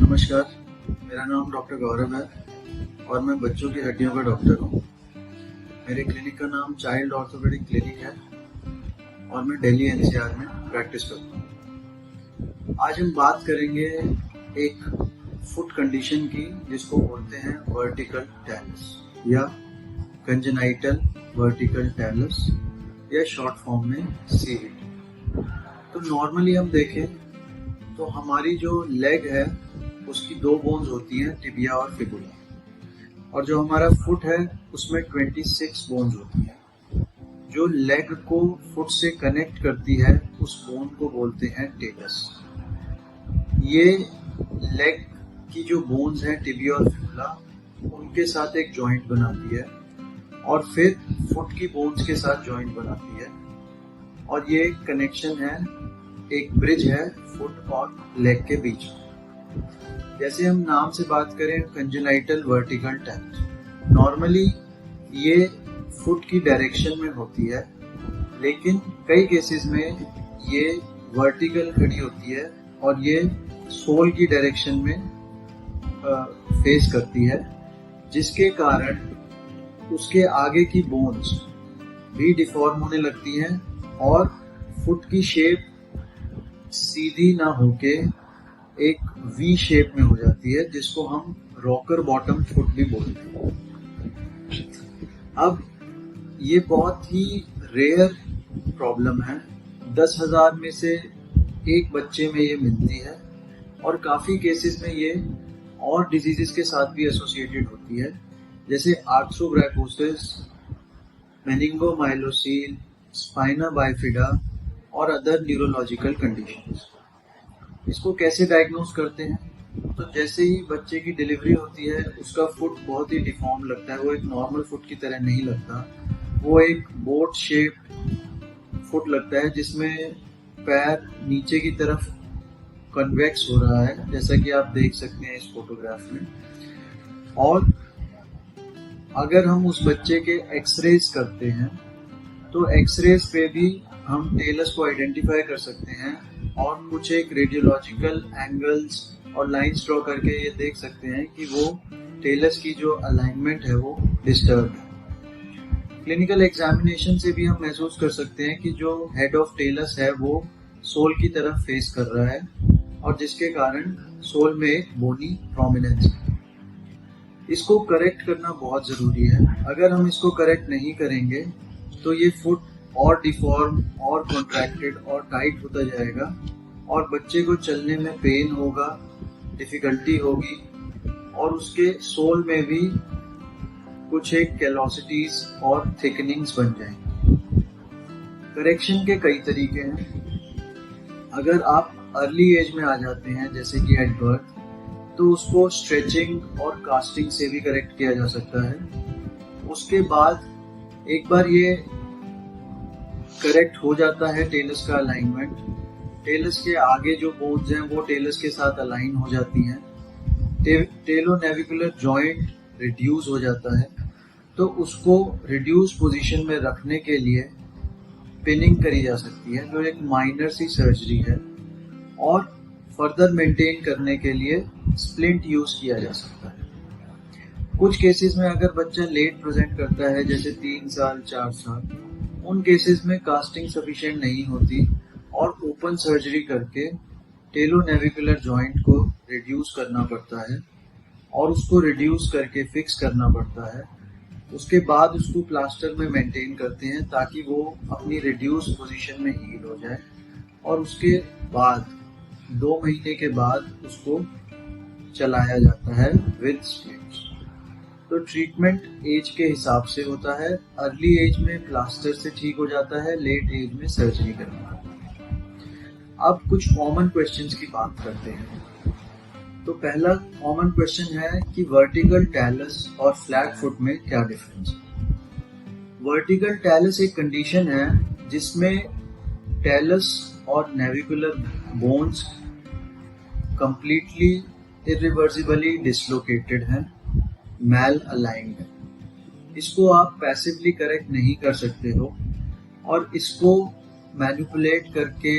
नमस्कार, मेरा नाम डॉक्टर गौरव है और मैं बच्चों की हड्डियों का डॉक्टर हूँ। मेरे क्लिनिक का नाम चाइल्ड ऑर्थोपेडिक क्लिनिक है और मैं दिल्ली एनसीआर में प्रैक्टिस करता हूँ। आज हम बात करेंगे एक फुट कंडीशन की जिसको बोलते हैं वर्टिकल टैलस या कंजेनाइटल वर्टिकल टैलस या शॉर्ट फॉर्म में सीवीटी। तो नॉर्मली हम देखें तो हमारी जो लेग है उसकी दो बोन्स होती हैं, टिबिया और फिबुला, और जो हमारा फुट है उसमें 26 बोन्स होती हैं। जो लेग को फुट से कनेक्ट करती है उस बोन को बोलते हैं टेलस। ये लेग की जो बोन्स हैं टिबिया और फिबुला उनके साथ एक जॉइंट बनाती है और फिर फुट की बोन्स के साथ जॉइंट बनाती है, और ये कनेक्शन है, एक ब्रिज है फुट और लेग के बीच में। जैसे हम नाम से बात करें कंजेनाइटल वर्टिकल टैलस, नॉर्मली ये फुट की डायरेक्शन में होती है, लेकिन कई केसेस में ये वर्टिकल खड़ी होती है और ये सोल की डायरेक्शन में फेस करती है, जिसके कारण उसके आगे की बोन्स भी डिफॉर्म होने लगती हैं और फुट की शेप सीधी ना होके एक वी शेप में हो जाती है, जिसको हम रॉकर बॉटम फुट भी बोलते हैं। अब ये बहुत ही रेयर प्रॉब्लम है, 10,000 में से एक बच्चे में ये मिलती है और काफी केसेस में ये और डिजीजेस के साथ भी एसोसिएटेड होती है, जैसे आर्थ्रोग्राइपोसिस, मेनिंगोमाइलोसील, स्पाइना बाइफिडा और अदर न्यूरोलॉजिकल कंडीशंस। इसको कैसे डायग्नोज करते हैं? तो जैसे ही बच्चे की डिलीवरी होती है उसका फुट बहुत ही डिफॉर्म लगता है, वो एक नॉर्मल फुट की तरह नहीं लगता, वो एक बोट शेप फुट लगता है जिसमें पैर नीचे की तरफ कन्वेक्स हो रहा है, जैसा कि आप देख सकते हैं इस फोटोग्राफ में। और अगर हम उस बच्चे के एक्सरेज करते हैं तो एक्सरेज पे भी हम टेलस को आइडेंटिफाई कर सकते हैं और कुछ एक रेडियोलॉजिकल एंगल्स और लाइंस ड्रॉ करके ये देख सकते हैं कि वो टेलस की जो अलाइनमेंट है वो डिस्टर्ब है। क्लिनिकल एग्जामिनेशन से भी हम महसूस कर सकते हैं कि जो हेड ऑफ टेलस है वो सोल की तरफ फेस कर रहा है और जिसके कारण सोल में एक बोनी प्रोमिनेंस है। इसको करेक्ट करना बहुत जरूरी है। अगर हम इसको करेक्ट नहीं करेंगे तो ये फुट और डिफॉर्म और कॉन्ट्रैक्टेड और टाइट होता जाएगा और बच्चे को चलने में पेन होगा, डिफिकल्टी होगी और उसके सोल में भी कुछ एक कैलोसिटीज और थिकनिंग्स बन जाएंगी। करेक्शन के कई तरीके हैं। अगर आप अर्ली एज में आ जाते हैं जैसे कि एट बर्थ, तो उसको स्ट्रेचिंग और कास्टिंग से भी करेक्ट किया जा सकता है। उसके बाद एक बार ये करेक्ट हो जाता है टेलस का अलाइनमेंट, टेलस के आगे जो बोन्स हैं वो टेलस के साथ अलाइन हो जाती हैं, टेलोनेविकुलर जॉइंट रिड्यूस हो जाता है, तो उसको रिड्यूस पोजीशन में रखने के लिए पिनिंग करी जा सकती है जो एक माइनर सी सर्जरी है, और फर्दर मेंटेन करने के लिए स्प्लिंट यूज किया जा सकता है। कुछ केसेस में अगर बच्चा लेट प्रेजेंट करता है जैसे 3 साल 4 साल, उन केसेस में कास्टिंग सफिशिएंट नहीं होती और ओपन सर्जरी करके टेलोनेविकुलर जॉइंट को रिड्यूस करना पड़ता है और उसको रिड्यूस करके फिक्स करना पड़ता है। उसके बाद उसको प्लास्टर में मेंटेन करते हैं ताकि वो अपनी रिड्यूस पोजीशन में हील हो जाए, और उसके बाद 2 महीने के बाद उसको चलाया जाता है विद स्प्लिंट्स। तो ट्रीटमेंट एज के हिसाब से होता है। अर्ली एज में प्लास्टर से ठीक हो जाता है, लेट एज में सर्जरी करना पड़ता है। अब कुछ कॉमन क्वेश्चंस की बात करते हैं। तो पहला कॉमन क्वेश्चन है कि वर्टिकल टैलस और फ्लैट फुट में क्या डिफरेंस है। वर्टिकल टैलस एक कंडीशन है जिसमें टैलस और navicular bones completely irreversibly dislocated हैं, मैल अलाइंड है। इसको आप पैसिवली करेक्ट नहीं कर सकते हो और इसको मैनिपुलेट करके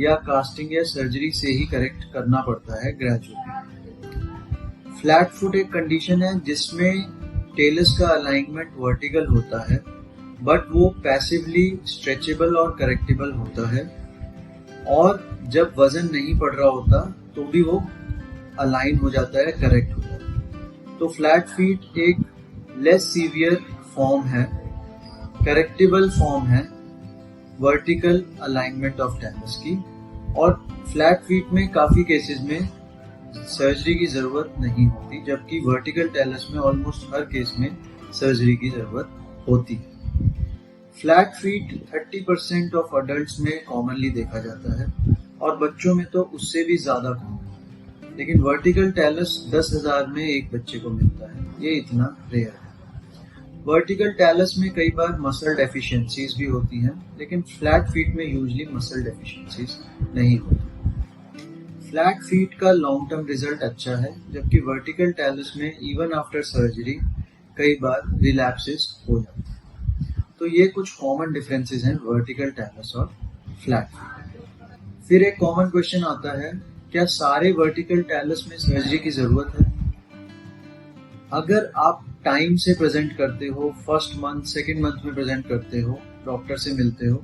या कास्टिंग या सर्जरी से ही करेक्ट करना पड़ता है ग्रेजुअली। फ्लैट फुट एक कंडीशन है जिसमें टेलस का अलाइनमेंट वर्टिकल होता है, बट वो पैसिवली स्ट्रेचेबल और करेक्टेबल होता है, और जब वजन नहीं पड़ रहा होता तो भी वो अलाइन हो जाता है, करेक्ट हो जाता है। तो फ्लैट फीट एक लेस सीवियर फॉर्म है, करेक्टेबल फॉर्म है वर्टिकल अलाइनमेंट ऑफ टेलस की, और फ्लैट फीट में काफी केसेस में सर्जरी की जरूरत नहीं होती, जबकि वर्टिकल टेलस में ऑलमोस्ट हर केस में सर्जरी की जरूरत होती है। फ्लैट फीट 30% ऑफ अडल्ट्स में कॉमनली देखा जाता है, और बच्चों में तो उससे भी ज्यादा कॉमन, लेकिन वर्टिकल टेलस 10,000 में एक बच्चे को मिलता है, ये इतना रेयर है। वर्टिकल टेलस में कई बार मसल डेफिशिएंसीज भी होती हैं, लेकिन फ्लैट फीट में यूजुअली मसल डेफिशिएंसीज नहीं होती। फ्लैट फीट का लॉन्ग टर्म रिजल्ट अच्छा है, जबकि वर्टिकल टेलस में इवन आफ्टर सर्जरी कई बार रिलैप्सेस हो जाते हैं। तो ये कुछ कॉमन डिफरेंसेस हैं वर्टिकल टेलस और फ्लैट फीट। फिर एक कॉमन क्वेश्चन आता है, क्या सारे वर्टिकल टेलस में सर्जरी की जरूरत है? अगर आप टाइम से प्रेजेंट करते हो, फर्स्ट मंथ सेकेंड मंथ में प्रेजेंट करते हो, डॉक्टर से मिलते हो,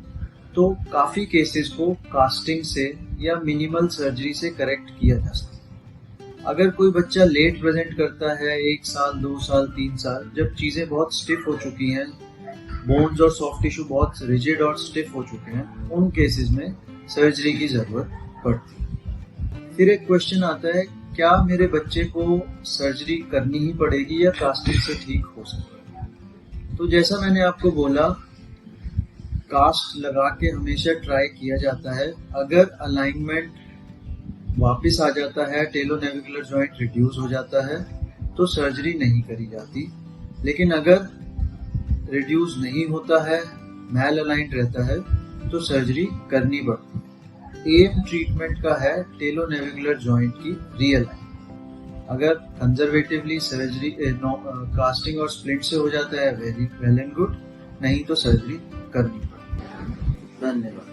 तो काफी केसेस को कास्टिंग से या मिनिमल सर्जरी से करेक्ट किया जा सकता है। अगर कोई बच्चा लेट प्रेजेंट करता है, 1 साल 2 साल 3 साल, जब चीजें बहुत स्टिफ हो चुकी हैं, बोन्स और सॉफ्ट टिश्यू बहुत रिजिड और स्टिफ हो चुके हैं, उन केसेस में सर्जरी की जरूरत पड़ती है। फिर एक क्वेश्चन आता है, क्या मेरे बच्चे को सर्जरी करनी ही पड़ेगी या कास्टिंग से ठीक हो सकता है? तो जैसा मैंने आपको बोला, कास्ट लगा के हमेशा ट्राई किया जाता है। अगर अलाइनमेंट वापस आ जाता है, टेलोनेविकुलर जॉइंट रिड्यूस हो जाता है, तो सर्जरी नहीं करी जाती। लेकिन अगर रिड्यूस नहीं होता है, मैल अलाइंड रहता है, तो सर्जरी करनी पड़ती है। एम ट्रीटमेंट का है टेलोनेविकुलर जॉइंट की रीअलाइन। अगर कंजर्वेटिवली सर्जरी कास्टिंग और स्प्लिंट से हो जाता है, वेरी वेल एंड गुड, नहीं तो सर्जरी करनी पड़ती है। धन्यवाद।